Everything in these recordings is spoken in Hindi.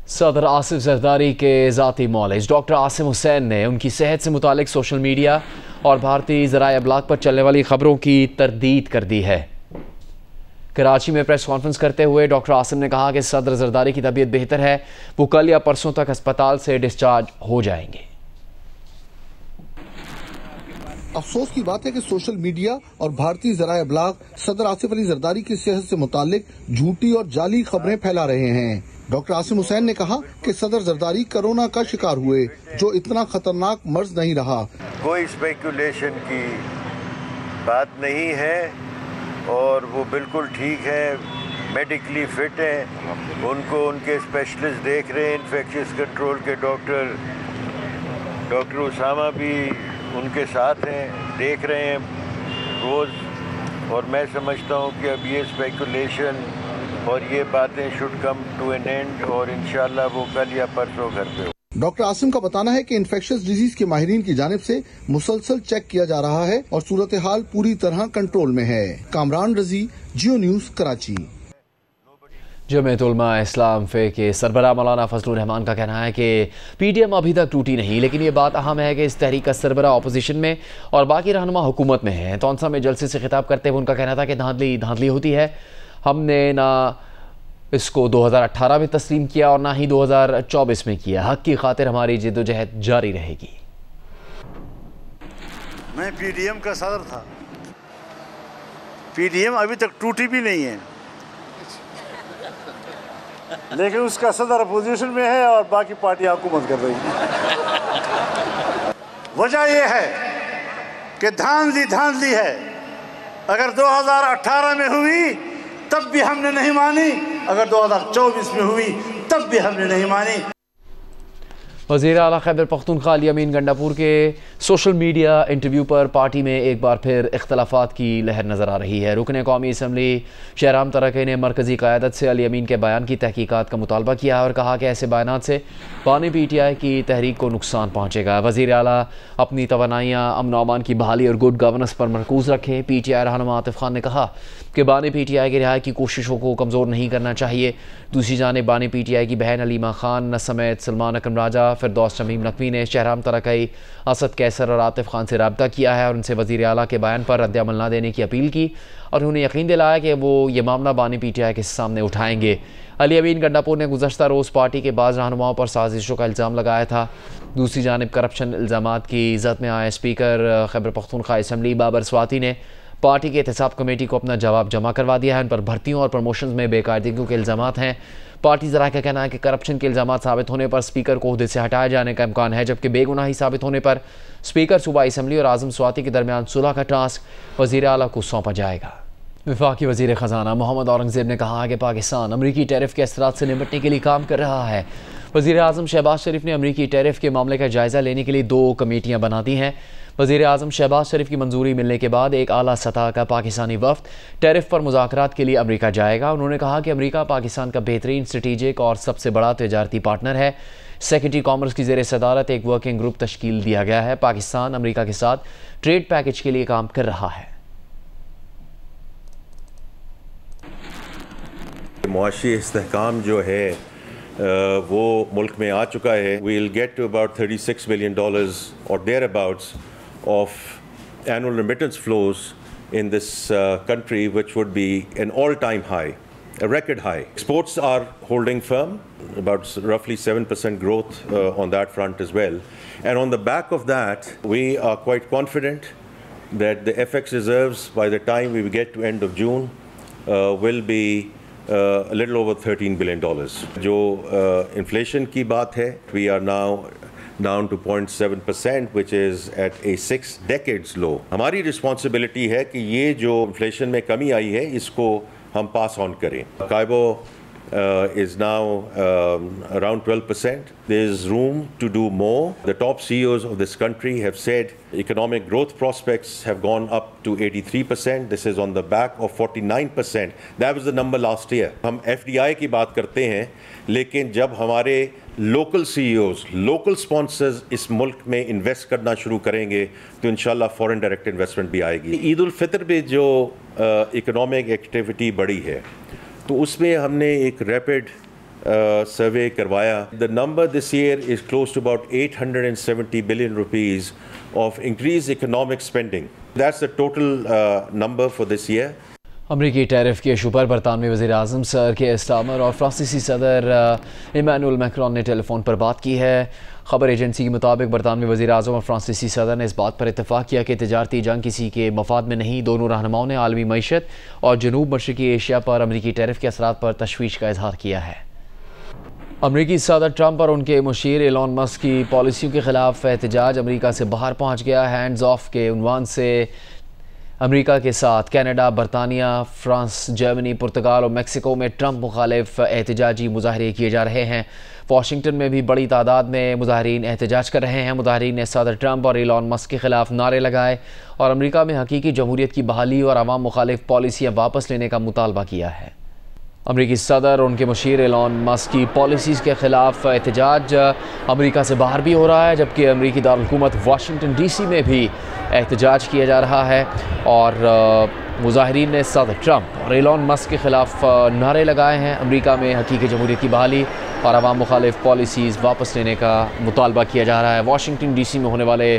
सदर आसिफ जरदारी के ज़ाती मौलिज डॉक्टर आसिम हुसैन ने उनकी सेहत से मुतालिक सोशल मीडिया और भारतीय ज़राए अबलाग पर चलने वाली खबरों की तरदीद कर दी है। कराची में प्रेस कॉन्फ्रेंस करते हुए डॉक्टर आसिम ने कहा कि सदर जरदारी की तबीयत बेहतर है, वो कल या परसों तक अस्पताल से डिस्चार्ज हो जाएंगे। अफसोस की बात है कि सोशल मीडिया और भारतीय ज़राए अबलाग सदर आसिफ अली जरदारी की सेहत से मुतालिक झूठी और जाली खबरें फैला रहे हैं। डॉक्टर आसिम हुसैन ने कहा कि सदर जरदारी कोरोना का शिकार हुए, जो इतना खतरनाक मर्ज नहीं रहा। कोई स्पेकुलेशन की बात नहीं है और वो बिल्कुल ठीक है, मेडिकली फिट हैं। उनको उनके स्पेशलिस्ट देख रहे हैं, इन्फेक्शियस कंट्रोल के डॉक्टर उसामा भी उनके साथ हैं, देख रहे हैं रोज़। और मैं समझता हूँ कि अब ये स्पेकुलेशन और ये बातें should come to an end और इंशाल्लाह वो कल या परसों घर पे हो। डॉक्टर आसिम का बताना है कि इन्फेक्शियस डिजीज के माहिरीन की जानिब से मुसलसल चेक किया जा रहा है और सूरत हाल पूरी तरह कंट्रोल में है। कामरान रजी, जियो न्यूज़, कराची। जमीयत उलमा इस्लाम फ़े के सरबराह मौलाना फजलुर रहमान का कहना है कि PTM अभी तक टूटी नहीं, लेकिन ये बात अहम है कि इस तहरीक का सरबराह अपोजिशन में और बाकी रहनुमा हुकूमत में है। तौंसा में जलसे से खिताब करते हुए उनका कहना था कि धांधली होती है। हमने ना इसको 2018 में तस्लीम किया और ना ही 2024 में किया। हक की खातिर हमारी जिद्दोजहद जारी रहेगी। मैं PTM का सदर था। PTM अभी तक टूटी भी नहीं है, लेकिन उसका सदर अपोजिशन में है और बाकी पार्टियां हुकूमत कर रही हैं। वजह यह है कि धांधली है। अगर 2018 में हुई तब भी हमने नहीं मानी, अगर 2024 में हुई तब भी हमने नहीं मानी। वज़ीर आला खैबर पख्तूनख्वा अली अमीन गंडापुर के सोशल मीडिया इंटरव्यू पर पार्टी में एक बार फिर इख्तलाफात की लहर नज़र आ रही है। रुकने कौमी असम्बली शहराम तरक़ी ने मरकज़ी क़यादत से अली अमीन के बयान की तहकीकात का मुतालबा किया और कहा कि ऐसे बयानात से बानी PTI की तहरीक को नुकसान पहुँचेगा। वज़ीर आला अपनी तवानाइयाँ अमन व अमान की बहाली और गुड गवर्नेंस पर मरकूज़ रखें। PTI रहनुमा आतिफ खान ने कहा कि बानी PTI की रिहाई की कोशिशों को कमज़ोर नहीं करना चाहिए। दूसरी जानिब बानी PTI की बहन अलीमा खान समेत सलमान अकरम राजा, फिरदौस शमीम नकवी ने शहराम तरक़ई, असद कैसर और आतिफ खान से रब्ता किया है और उनसे वज़ीर आला के बयान पर रद्द-ए-अमल न देने की अपील की और उन्हें यकीन दिलाया कि वो ये मामला बानी PTI के सामने उठाएंगे। अली अमीन गंडापुर ने गुज़श्ता रोज़ पार्टी के बाज़ रहनुमाओं पर साजिशों का इल्ज़ाम लगाया था। दूसरी जानिब करप्शन इल्ज़ामात की ज़द में आए स्पीकर खैबर पख्तूनख्वा असम्बली बाबर स्वाति ने पार्टी की एहतसाब कमेटी को अपना जवाब जमा करवा दिया है। उन पर भर्तियों और प्रमोशन में बेकायदगियों के इल्ज़ामात हैं। पार्टी ज़रा का कहना है कि करप्शन के इल्ज़ामात साबित होने पर स्पीकर को ओहदे से हटाए जाने का इम्कान है, जबकि बेगुनाही साबित होने पर स्पीकर सूबाई असम्बली और आज़म स्वाति के दरमियान सुलह का टास्क वज़ीर आला को सौंपा जाएगा। वफाकी वज़ीर ख़जाना मोहम्मद औरंगज़ेब ने कहा है कि पाकिस्तान अमरीकी टैरिफ के असरात से निपटने के लिए काम कर रहा है। वज़ीर आज़म शहबाज शरीफ ने अमरीकी टैरिफ के मामले का जायज़ा लेने के लिए 2 कमेटियाँ बना दी हैं। वज़ीर आज़म शहबाज शरीफ की मंजूरी मिलने के बाद एक आला सतह का पाकिस्तानी वफ़द टैरिफ पर मुज़ाकरात के लिए अमरीका जाएगा। उन्होंने कहा कि अमरीका पाकिस्तान का बेहतरीन स्ट्रेटेजिक और सबसे बड़ा तजारती पार्टनर है। सेक्रेटरी कॉमर्स की ज़ेर सदारत एक वर्किंग ग्रुप तश्कील दिया गया है। पाकिस्तान अमरीका के साथ ट्रेड पैकेज के लिए काम कर रहा है। मुआशी इस्तेहकाम जो है वो मुल्क में आ चुका है। We will get to about $36 billion or thereabouts of annual remittance flows in this country, which would be an all-time high, a record high. Exports are holding firm, about roughly 7% growth on that front as well. And on the back of that, we are quite confident that the FX reserves by the time we get to end of June will be a little over $13 billion. जो inflation की बात है, we are now down to 0.7%, which is at a 6 decades low. हमारी responsibility है कि ये जो inflation में कमी आई है इसको हम pass on करें. Kaibo is now around 12%. There's room to do more. The top CEOs of this country have said economic growth prospects have gone up to 83%. This is on the back of 49%. That was the number last year. हम FDI की बात करते हैं, लेकिन जब हमारे लोकल CEOs, लोकल स्पॉन्सर्स इस मुल्क में इन्वेस्ट करना शुरू करेंगे तो इंशाल्लाह फॉरेन डायरेक्ट इन्वेस्टमेंट भी आएगी। ईद उल फितर पे जो इकोनॉमिक एक्टिविटी बढ़ी है तो उसमें हमने एक रैपिड सर्वे करवाया, the number this year is close to about 870 billion rupees of increase economic spending. That's the total number for this year. अमरीकी टैरिफ के इशू पर बरतानवी वज़ीर-ए-आज़म सर केयर स्टारमर और फ्रांसीसी सदर इमैनुअल मैक्रोन ने टेलीफोन पर बात की है. खबर एजेंसी के मुताबिक बरतानवी वज़ीर-ए-आज़म और फ्रांसीसी सदर ने इस बात पर इत्तफाक किया कि तिजारती जंग किसी के मफाद में नहीं. दोनों रहनुमाओं ने आलमी मईशत और जनूब मशरकी एशिया पर अमरीकी टैरिफ के असरात पर तशवीश का इजहार किया है. अमरीकी सदर ट्रंप और उनके मुशीर एलन मस्क की पॉलिसियों के खिलाफ एहतजाज अमरीका से बाहर पहुँच गया. हैंड्स ऑफ के उन्वान से अमेरिका के साथ कनाडा, बरतानिया, फ्रांस, जर्मनी, पुर्तगाल और मेक्सिको में ट्रंप मुखालिफ एहतजाजी मुजाहरे किए जा रहे हैं. वाशिंगटन में भी बड़ी तादाद में मुजाहरीन एहतजाज कर रहे हैं. मुजाहरीन ने सदर ट्रंप और एलन मस्क के खिलाफ नारे लगाए और अमेरिका में हकीकी जमहूरियत की बहाली और अवाम मुखालिफ पॉलिसियाँ वापस लेने का मुतालबा किया है. अमरीकी सदर और उनके मुशीर एलन मस्क की पॉलिसीज़ के खिलाफ एहतजाज अमेरिका से बाहर भी हो रहा है, जबकि अमरीकी दारुल-हुकूमत वाशिंगटन DC में भी एहतजाज किया जा रहा है. और मुजाहिरीन ने सदर ट्रंप और एलन मस्क के खिलाफ नारे लगाए हैं. अमेरिका में हकीकी जमहूरियत की बहाली और अवाम मुखालिफ पॉलिसीज़ वापस लेने का मुतालबा किया जा रहा है. वाशिंगटन DC में होने वाले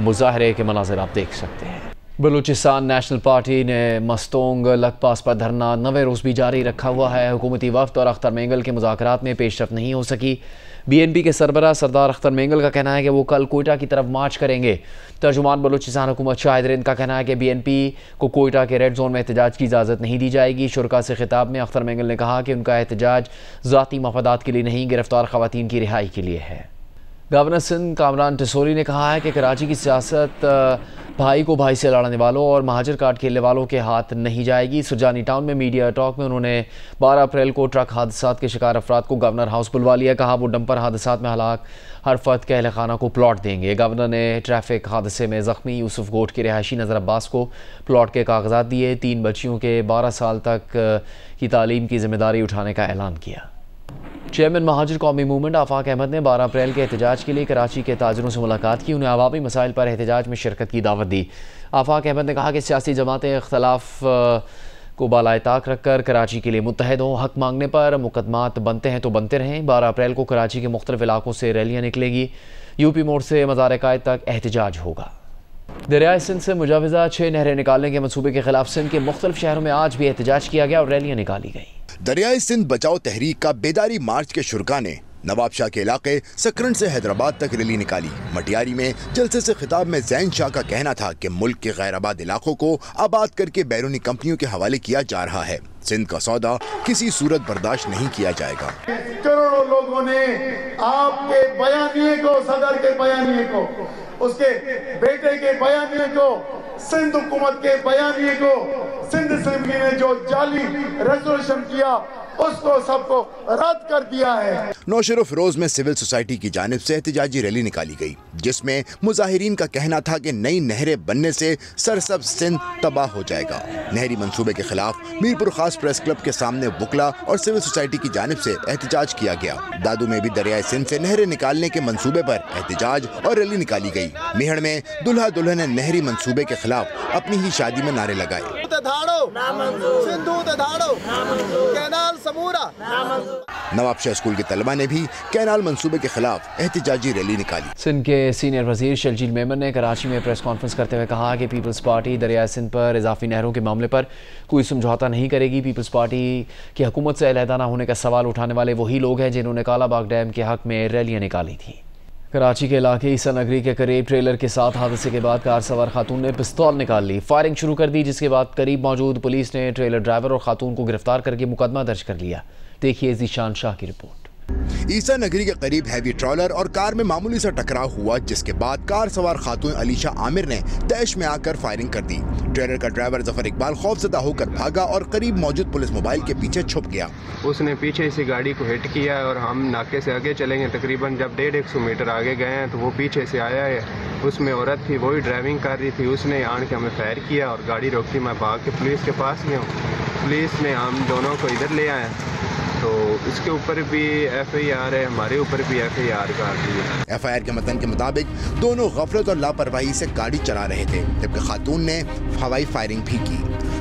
मुजाहरे के मनाज़िर आप देख सकते हैं. बलूचिस्तान नेशनल पार्टी ने मस्तोंग लकपास पर धरना 9वें रोज़ भी जारी रखा हुआ है. हुकूमती वफ्द और अख्तर मेंगल के मुज़ाकरात में पेशरफ नहीं हो सकी. BNP के सरबराह सरदार अख्तर मेंगल का कहना है कि वो कल कोयटा की तरफ मार्च करेंगे. तर्जुमान बलूचिस्तान हुकूमत शाहिद रिंद का कहना है कि BNP को कोयटा के रेड जोन में एहतजाज की इजाज़त नहीं दी जाएगी. शुरका से खिताब में अख्तर मेंगल ने कहा कि उनका एहतजाज ज़ाती मफादात के लिए नहीं, गिरफ्तार ख़वातीन की रिहाई के लिए है. गवर्नर सिंध कामरान टिसोली ने कहा है कि कराची की सियासत भाई को भाई से लड़ने वालों और महाजर कार्ड खेलने वालों के हाथ नहीं जाएगी. सुजानी टाउन में मीडिया टॉक में उन्होंने 12 अप्रैल को ट्रक हादसात के शिकार अफराद को गवर्नर हाउस बुलवा लिया. कहा वो डंपर हादसात में हलाक हर फर्द के अहल खाना को प्लॉट देंगे. गवर्नर ने ट्रैफिक हादसे में ज़ख्मी यूसुफ गोट के रिहायशी नज़र अब्बास को प्लॉट के कागजात दिए. 3 बच्चियों के 12 साल तक की तालीम की जिम्मेदारी उठाने का ऐलान किया. चेयरमैन महाजिर कौमी मूवमेंट आफाक अहमद ने 12 अप्रैल के एहतजाज के लिए कराची के ताजरों से मुलाकात की. उन्हें अवामी मसाइल पर एहतजाज में शिरकत की दावत दी. आफाक अहमद ने कहा कि सियासी जमातें इख्तलाफ को बालाए ताक रखकर कराची के लिए मुत्तहद हों. हक मांगने पर मुकदमात बनते हैं तो बनते रहें. 12 अप्रैल को कराची के मुख्तलिफ इलाकों से रैलियाँ निकलेगी. यूपी मोड़ से मज़ार कायद तक एहतजाज होगा. दरियाए सिंध से मुजाविजा 6 नहरें निकालने के मनसूबे के खिलाफ सिंध के मुख्तलिफ शहरों में आज भी एहतजाज किया गया और रैलियाँ निकाली गई. दरियाए सिंध बचाओ तहरीक का बेदारी मार्च के शुरका ने नवाबशाह के इलाके सकरन से हैदराबाद तक रैली निकाली. मटियारी में जलसे से खिताब में जैन शाह का कहना था कि मुल्क के गैर आबाद इलाकों को आबाद करके बैरूनी कंपनियों के हवाले किया जा रहा है. सिंध का सौदा किसी सूरत बर्दाश्त नहीं किया जाएगा. करोड़ों लोगों ने आपके बयानिए को, सदर के बयानिए को, उसके बेटे के बयानिए को, सिंध हुकूमत के बयानिए को, सिंध असेंबली ने जो जाली रेजोल्यूशन किया उसको सबको रद्द कर दिया है. नौशेर फिरोज में सिविल सोसाइटी की जानिब से एहतजाजी रैली निकाली गई, जिसमें मुजाहिरीन का कहना था कि नई नहरें बनने से सरसब्ज सिंध तबाह हो जाएगा. नहरी मंसूबे के खिलाफ मीरपुर खास प्रेस क्लब के सामने वकला और सिविल सोसाइटी की जानिब से एहतजाज किया गया. दादू में भी दरियाए सिंध से नहरें निकालने के मंसूबे पर एहतजाज और रैली निकाली गई. मेहड़ में दुल्हा दुल्हन ने नहरी मंसूबे के खिलाफ अपनी ही शादी में नारे लगाए. नवाबशाह स्कूल के तलबा ने भी कैनाल मंसूबे के खिलाफ एहतजाजी रैली निकाली. सिंध के सीनियर वजीर शर्जील मेमन ने कराची में प्रेस कॉन्फ्रेंस करते हुए कहा कि पीपल्स पार्टी दरियाए सिंध पर इजाफी नहरों के मामले पर कोई समझौता नहीं करेगी. पीपल्स पार्टी की हुकूमत से अलहदा न होने का सवाल उठाने वाले वही लोग हैं जिन्होंने कालाबाग डैम के हक में रैलियाँ निकाली थी. कराची के इलाके ईसा नगरी के करीब ट्रेलर के साथ हादसे के बाद कार सवार खातून ने पिस्तौल निकाल ली, फायरिंग शुरू कर दी, जिसके बाद करीब मौजूद पुलिस ने ट्रेलर ड्राइवर और खातून को गिरफ्तार करके मुकदमा दर्ज कर लिया. देखिए ज़ीशान शाह की रिपोर्ट. ईसा नगरी के करीब हैवी ट्रॉलर और कार में मामूली सा टकराव हुआ, जिसके बाद कार सवार खातून अलीशा आमिर ने तैश में आकर फायरिंग कर दी. ट्रेलर का ड्राइवर जफर इकबाल खौफजदा होकर भागा और करीब मौजूद पुलिस मोबाइल के पीछे छुप गया. उसने पीछे से गाड़ी को हिट किया और हम नाके से आगे चलेंगे. तकरीबन जब 150 मीटर आगे गए हैं तो वो पीछे से आया है. उसमें औरत थी, वही ड्राइविंग कर रही थी. उसने आन के हमें फायर किया और गाड़ी रोकी. मैं भाग के पुलिस के पास गया. पुलिस ने हम दोनों को इधर ले आया तो इसके ऊपर भी FIR है, हमारे ऊपर भी FIR कर दी है. FIR के मतन के मुताबिक दोनों गफलत और लापरवाही से गाड़ी चला रहे थे, जबकि खातून ने हवाई फायरिंग भी की.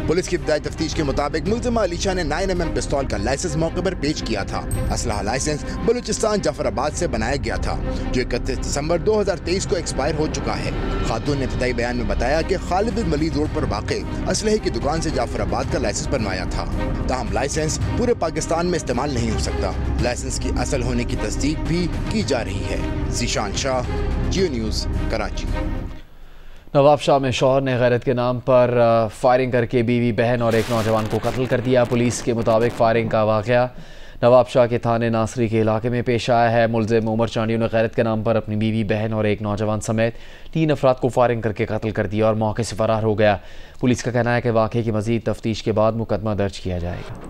पुलिस की इब्तदाई तफ्तीश के मुताबिक मुल्जिमा अलीशा ने 9mm पिस्तौल का लाइसेंस मौके पर पेश किया था। असलहा लाइसेंस बलूचिस्तान जाफराबाद से बनाया गया था, जो 31 दिसंबर 2023 को एक्सपायर हो चुका है। खातून ने इब्तदाई बयान में बताया कि खालिद बिन वलीद रोड पर वाक़े असलहे की दुकान से जाफराबाद का लाइसेंस बनवाया था। ताहम लाइसेंस पूरे पाकिस्तान में इस्तेमाल नहीं हो सकता। लाइसेंस की असल होने की तस्दीक भी की जा रही है। ज़ीशान शाह, जियो न्यूज़, कराची। नवाब शाह में शौहर ने गैरत के नाम पर फायरिंग करके बीवी, बहन और एक नौजवान को कत्ल कर दिया। पुलिस के मुताबिक फायरिंग का वाक़या नवाब शाह के थाने नासरी के इलाके में पेश आया है। मुलजिम उमर चांडियों ने गैरत के नाम पर अपनी बीवी, बहन और एक नौजवान समेत 3 अफराद को फायरिंग करके कत्ल कर दिया और मौके से फरार हो गया। पुलिस का कहना है कि वाक़े की मज़ीद तफ्तीश के बाद मुकदमा दर्ज किया जाएगा।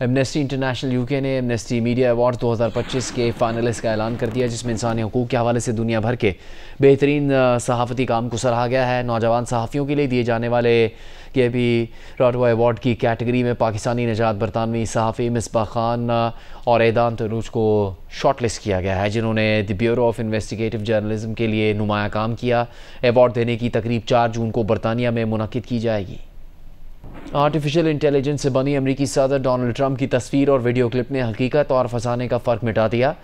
एमनेस्टी इंटरनेशनल यूके ने एमनेस्टी मीडिया अवार्ड 2025 के फाइनलिस्ट का ऐलान कर दिया, जिसमें इंसानी हकूक़ के हवाले से दुनिया भर के बेहतरीन सहाफ़ती काम को सराहा गया है। नौजवान सहाफ़ियों के लिए दिए जाने वाले KP रॉटवा अवार्ड की कैटेगरी में पाकिस्तानी नजात बरतानवी सहाफ़ी मिसबाह खान और एदान तनूज को शॉर्टलिस्ट किया गया है, जिन्होंने the bureau of investigative journalism के लिए नुमाया काम किया। अवार्ड देने की तकरीब 4 जून को बरतानिया में मुनक्किद की जाएगी। आर्टिफिशियल इंटेलिजेंस से बनी अमेरिकी सदर डोनाल्ड ट्रंप की तस्वीर और वीडियो क्लिप ने हकीकत और फसाने का फ़र्क मिटा दिया।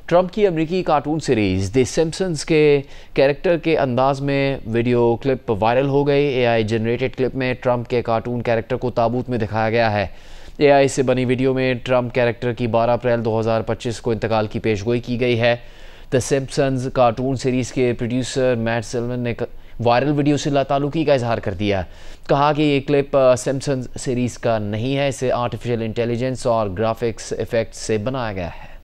ट्रंप की अमेरिकी कार्टून सीरीज़ द सिम्पसन्स के कैरेक्टर के अंदाज में वीडियो क्लिप वायरल हो गई। AI जनरेटेड क्लिप में ट्रंप के कार्टून कैरेक्टर को ताबूत में दिखाया गया है। AI से बनी वीडियो में ट्रंप कैरेक्टर की 12 अप्रैल 2025 को इंतकाल की पेशगोई की गई है। द सिम्पसन्स कार्टून सीरीज़ के प्रोड्यूसर मैट सिल्वन ने वायरल वीडियो से लाताल्लुकी का इजहार कर दिया। कहा कि ये क्लिप सिम्पसन्स सीरीज़ का नहीं है, इसे आर्टिफिशियल इंटेलिजेंस और ग्राफिक्स इफेक्ट से बनाया गया है।